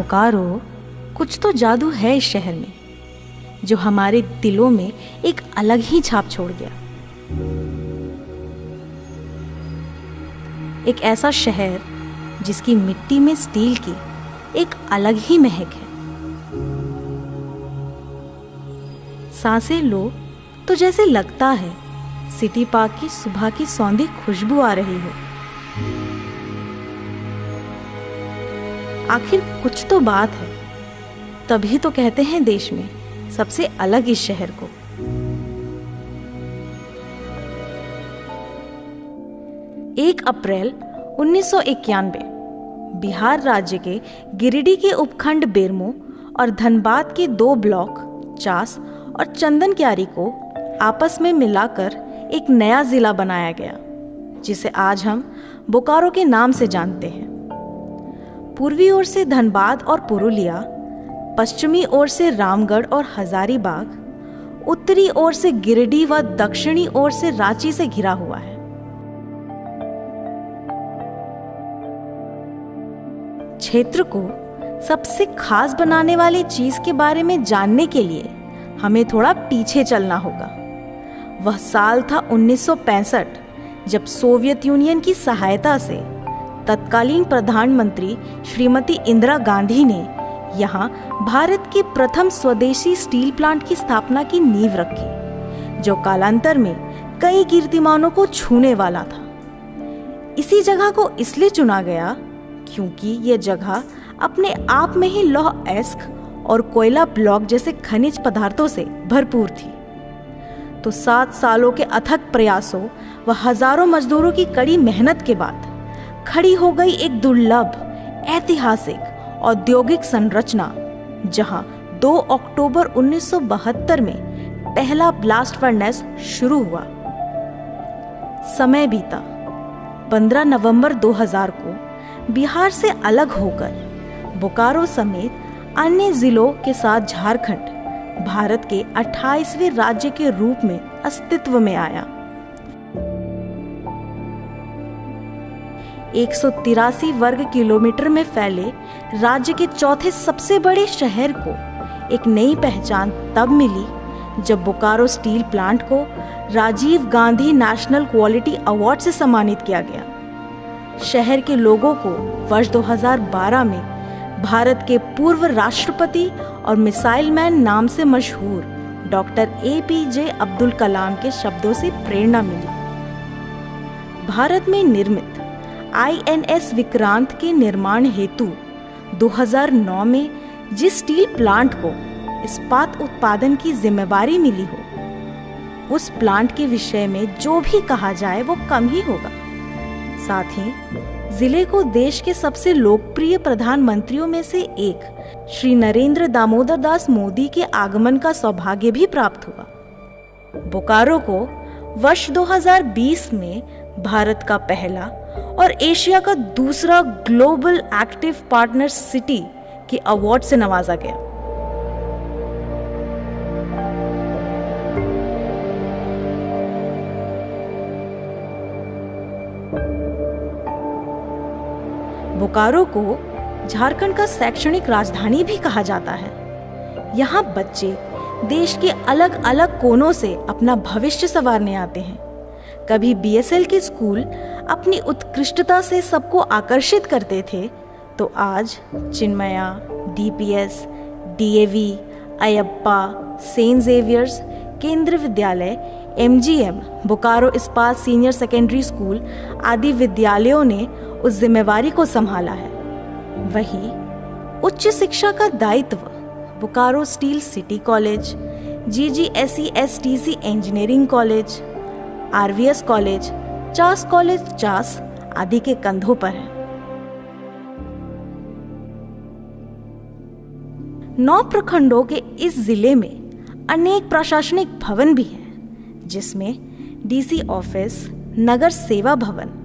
बोकारो, कुछ तो जादू है इस शहर में जो हमारे दिलों में एक अलग ही छाप छोड़ गया। एक ऐसा शहर जिसकी मिट्टी में स्टील की एक अलग ही महक है। सांसें लो तो जैसे लगता है सिटी पार्क की सुबह की सौंधी खुशबू आ रही हो। आखिर कुछ तो बात है, तभी तो कहते हैं देश में सबसे अलग इस शहर को। एक अप्रैल 1991 बिहार राज्य के गिरिडीह के उपखंड बेरमो और धनबाद के 2 ब्लॉक चास और चंदन क्यारी को आपस में मिलाकर एक नया जिला बनाया गया, जिसे आज हम बोकारो के नाम से जानते हैं। पूर्वी ओर से धनबाद और पुरुलिया, पश्चिमी ओर से रामगढ़ और हजारीबाग, उत्तरी ओर से गिरिडीह व दक्षिणी ओर से रांची से घिरा हुआ है। क्षेत्र को सबसे खास बनाने वाली चीज के बारे में जानने के लिए हमें थोड़ा पीछे चलना होगा। वह साल था 1965, जब सोवियत यूनियन की सहायता से तत्कालीन प्रधानमंत्री श्रीमती इंदिरा गांधी ने यहाँ भारत के प्रथम स्वदेशी स्टील प्लांट की स्थापना की नींव रखी, जो कालांतर में कई कीर्तिमानों को छूने वाला था। इसी जगह को इसलिए चुना गया क्योंकि यह जगह अपने आप में ही लौह अयस्क और कोयला ब्लॉक जैसे खनिज पदार्थों से भरपूर थी। तो 7 सालों के अथक प्रयासों व हजारों मजदूरों की कड़ी मेहनत के बाद खड़ी हो गई एक दुर्लभ ऐतिहासिक औद्योगिक संरचना, जहां 2 अक्टूबर 1972 में पहला ब्लास्ट फर्नेस शुरू हुआ। समय बीता। 15 नवंबर 2000 को बिहार से अलग होकर बोकारो समेत अन्य जिलों के साथ झारखंड भारत के 28वें राज्य के रूप में अस्तित्व में आया। 183 वर्ग किलोमीटर में फैले राज्य के चौथे सबसे बड़े शहर को एक नई पहचान तब मिली जब बोकारो स्टील प्लांट को Rajiv Gandhi national quality award से सम्मानित किया गया। शहर के लोगों को वर्ष 2012 में भारत के पूर्व राष्ट्रपति और मिसाइल मैन नाम से मशहूर डॉक्टर APJ अब्दुल कलाम के शब्दों से प्रेरणा मिली। भारत में निर्मित INS विक्रांत के निर्माण हेतु 2009 में जिस स्टील प्लांट को इस्पात उत्पादन की जिम्मेवारी मिली हो, उस प्लांट के विषय में जो भी कहा जाए वो कम ही होगा। साथ ही जिले को देश के सबसे लोकप्रिय प्रधानमंत्रियों में से एक श्री नरेंद्र दामोदर दास मोदी के आगमन का सौभाग्य भी प्राप्त हुआ। बोकारो को वर्ष 2020 में भारत का पहला और एशिया का दूसरा ग्लोबल एक्टिव पार्टनर सिटी के अवार्ड से नवाजा गया। बोकारो को झारखंड का शैक्षणिक राजधानी भी कहा जाता है। यहाँ बच्चे देश के अलग अलग कोनों से अपना भविष्य संवारने आते हैं। कभी BSL के स्कूल अपनी उत्कृष्टता से सबको आकर्षित करते थे, तो आज Chinmaya, DPS, DAV, Ayyappa, saint Xavier's, Kendriya Vidyalaya, MGM, Bokaro इस्पात सीनियर सेकेंडरी स्कूल आदि विद्यालयों ने उस जिम्मेवारी को संभाला है। वहीं उच्च शिक्षा का दायित्व Bokaro steel city college, GGSESTC engineering college, RVS college, Chas college Chas आदि के कंधों पर है। 9 प्रखंडों के इस जिले में अनेक प्रशासनिक भवन भी हैं, जिसमें DC ऑफिस, नगर सेवा भवन,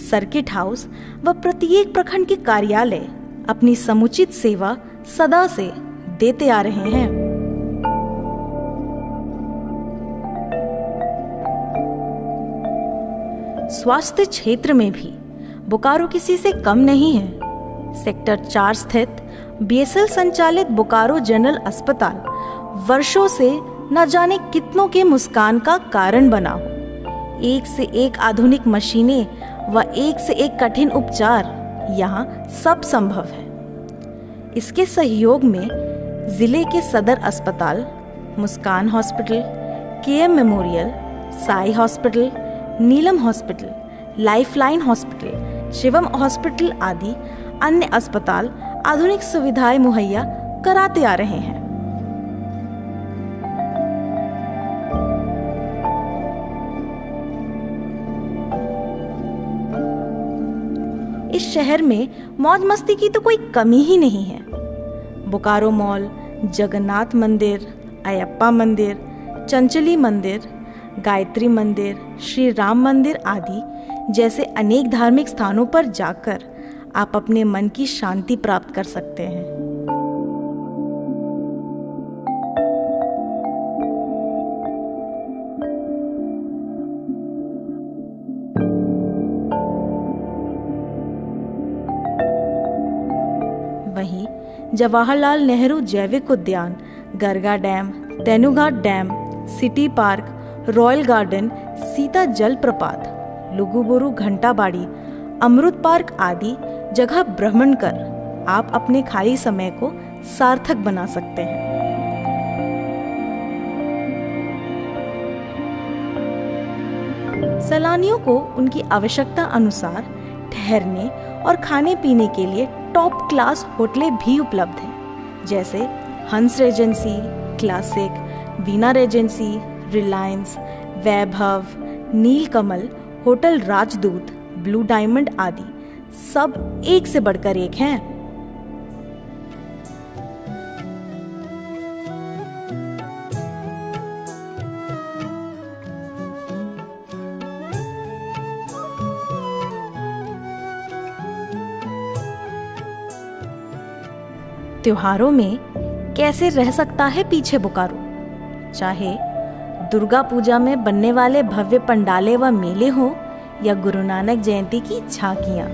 सर्किट हाउस व प्रत्येक प्रखंड के कार्यालय अपनी समुचित सेवा सदा से देते आ रहे हैं। स्वास्थ्य क्षेत्र में भी बोकारो किसी से कम नहीं है। सेक्टर 4 स्थित बीएसएल संचालित बोकारो जनरल अस्पताल वर्षों से न जाने कितनों के मुस्कान का कारण बना हो। एक से एक आधुनिक मशीनें व एक से एक कठिन उपचार यहाँ सब संभव है। इसके सहयोग में जिले के सदर अस्पताल, Muskan hospital, KM memorial, Sai hospital, Neelam hospital, lifeline hospital, Shivam hospital आदि अन्य अस्पताल आधुनिक सुविधाएं मुहैया कराते आ रहे हैं। इस शहर में मौज मस्ती की तो कोई कमी ही नहीं है। बोकारो मॉल, जगन्नाथ मंदिर, अयप्पा मंदिर, चंचली मंदिर, गायत्री मंदिर, श्री राम मंदिर आदि जैसे अनेक धार्मिक स्थानों पर जाकर आप अपने मन की शांति प्राप्त कर सकते हैं। वहीं जवाहरलाल नेहरू जैविक उद्यान, Garga dam, Tenughat dam, city park, royal garden, Sita जलप्रपात, लुगुबुरु घंटाबाड़ी, अमृत पार्क आदि जगह भ्रमण कर आप अपने खाली समय को सार्थक बना सकते हैं। सैलानियों को उनकी आवश्यकता अनुसार ठहरने और खाने पीने के लिए टॉप क्लास होटलें भी उपलब्ध हैं, जैसे Hans regency, classic, Veena regency, Reliance, Vaibhav, Neelkamal, hotel Rajdoot, blue diamond आदि सब एक से बढ़कर एक हैं। त्योहारों में कैसे रह सकता है पीछे बोकारो? चाहे दुर्गा पूजा में बनने वाले भव्य पंडाले व मेले हो या गुरु नानक जयंती की झांकियां,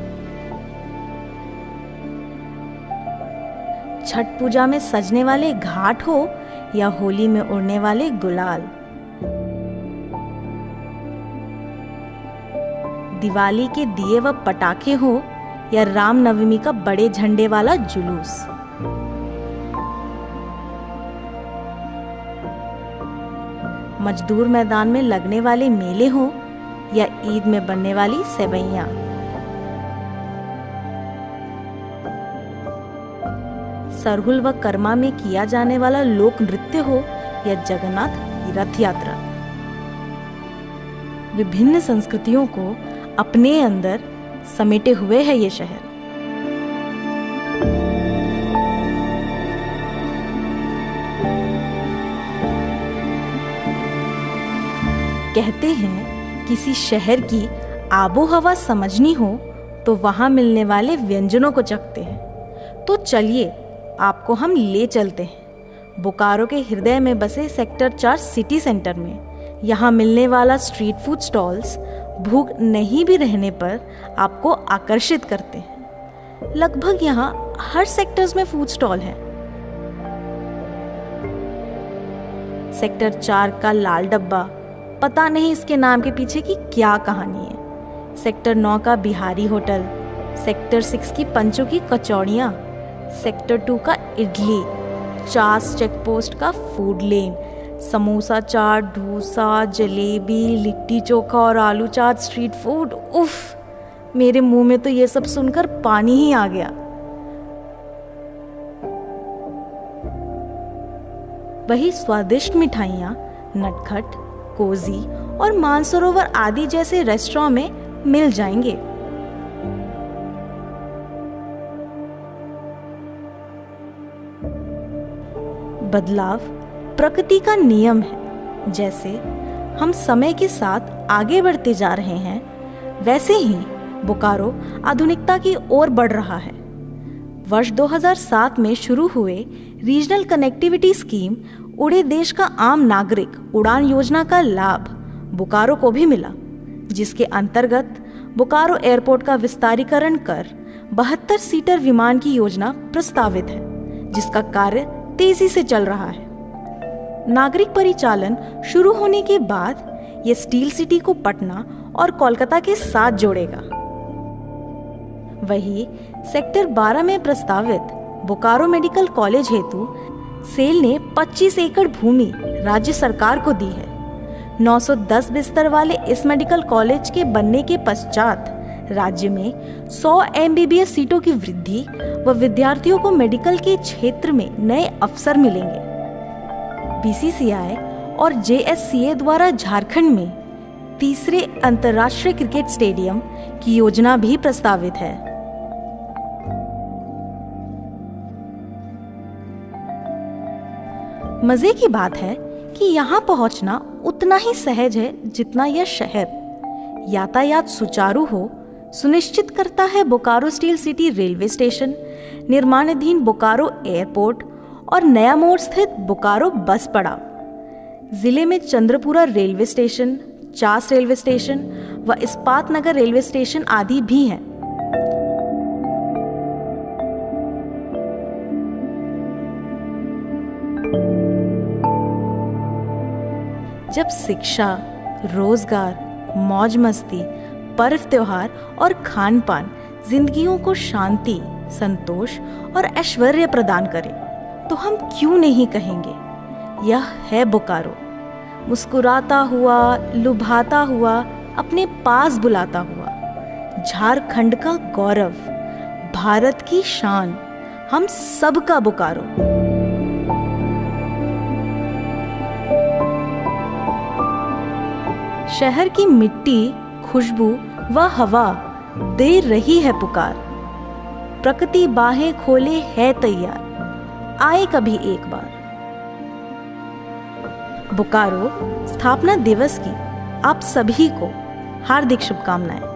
छठ पूजा में सजने वाले घाट हो या होली में उड़ने वाले गुलाल, दिवाली के दिए व पटाखे हो या रामनवमी का बड़े झंडे वाला जुलूस, मजदूर मैदान में लगने वाले मेले हो या ईद में बनने वाली सेवैयां, सरहुल व कर्मा में किया जाने वाला लोक नृत्य हो या जगन्नाथ की रथ यात्रा, विभिन्न संस्कृतियों को अपने अंदर समेटे हुए है ये शहर। कहते हैं किसी शहर की आबो हवा समझनी हो तो वहां मिलने वाले व्यंजनों को चखते हैं। तो चलिए आपको हम ले चलते हैं बोकारो के हृदय में बसे सेक्टर 4 सिटी सेंटर में। यहाँ मिलने वाला स्ट्रीट फूड स्टॉल्स भूख नहीं भी रहने पर आपको आकर्षित करते हैं। लगभग यहाँ हर सेक्टर्स में फूड स्टॉल है। सेक्टर 4 का लाल डब्बा, पता नहीं इसके नाम के पीछे की क्या कहानी है। सेक्टर 9 का बिहारी होटल, सेक्टर 6 की पंचों की कचौड़ियाँ, सेक्टर 2 का इडली, चास चेक पोस्ट का फूड लेन, समोसा चाट, डोसा, जलेबी, लिट्टी चोखा और आलू चाट स्ट्रीट फूड। उफ, मेरे मुंह में तो ये सब सुनकर पानी ही आ गया। वही स्वादिष्ट मिठाइयाँ नटखट, कोजी और मानसरोवर आदि जैसे रेस्टोरेंट में मिल जाएंगे। बदलाव प्रकृति का नियम है। जैसे हम समय के साथ आगे बढ़ते जा रहे हैं, वैसे ही बोकारो आधुनिकता की ओर बढ़ रहा है। वर्ष 2007 में शुरू हुए रीजनल कनेक्टिविटी स्कीम उड़े देश का आम नागरिक उड़ान योजना का लाभ बोकारो को भी मिला, जिसके अंतर्गत बोकारो एयरपोर्ट का विस्तारीकरण कर 72 सीटर विमान की योजना प्रस्तावित है। जिसका कार्य तेजी से चल रहा है। नागरिक परिचालन शुरू होने के बाद यह स्टील सिटी को पटना और कोलकाता के साथ जोड़ेगा। वहीं सेक्टर 12 में प्रस्तावित बोकारो मेडिकल कॉलेज हेतु सेल ने 25 एकड़ भूमि राज्य सरकार को दी है। 910 बिस्तर वाले इस मेडिकल कॉलेज के बनने के पश्चात राज्य में 100 MBBS सीटों की वृद्धि व विद्यार्थियों को मेडिकल के क्षेत्र में नए अवसर मिलेंगे। BCCI और JSCA द्वारा झारखंड में तीसरे अंतर्राष्ट्रीय क्रिकेट स्टेडियम की योजना भी प्रस्तावित है। मजे की बात है कि यहाँ पहुँचना उतना ही सहज है जितना यह शहर। यातायात सुचारू हो सुनिश्चित करता है Bokaro steel city railway station, निर्माणाधीन बोकारो एयरपोर्ट और नया मोड़ स्थित बोकारो बस पड़ाव। जिले में Chandrapura railway station, Chas railway station व इस्पात नगर रेलवे स्टेशन आदि भी हैं। जब शिक्षा, रोजगार, मौज मस्ती, पर्व त्योहार और खान पान जिंदगियों को शांति, संतोष और ऐश्वर्य प्रदान करे तो हम क्यों नहीं कहेंगे यह है बोकारो। मुस्कुराता हुआ, लुभाता हुआ, अपने पास बुलाता हुआ, झारखंड का गौरव, भारत की शान, हम सब का बोकारो। शहर की मिट्टी, खुशबू व हवा दे रही है पुकार। प्रकृति बाहें खोले है तैयार, आए कभी एक बार। बोकारो स्थापना दिवस की आप सभी को हार्दिक शुभकामनाएं।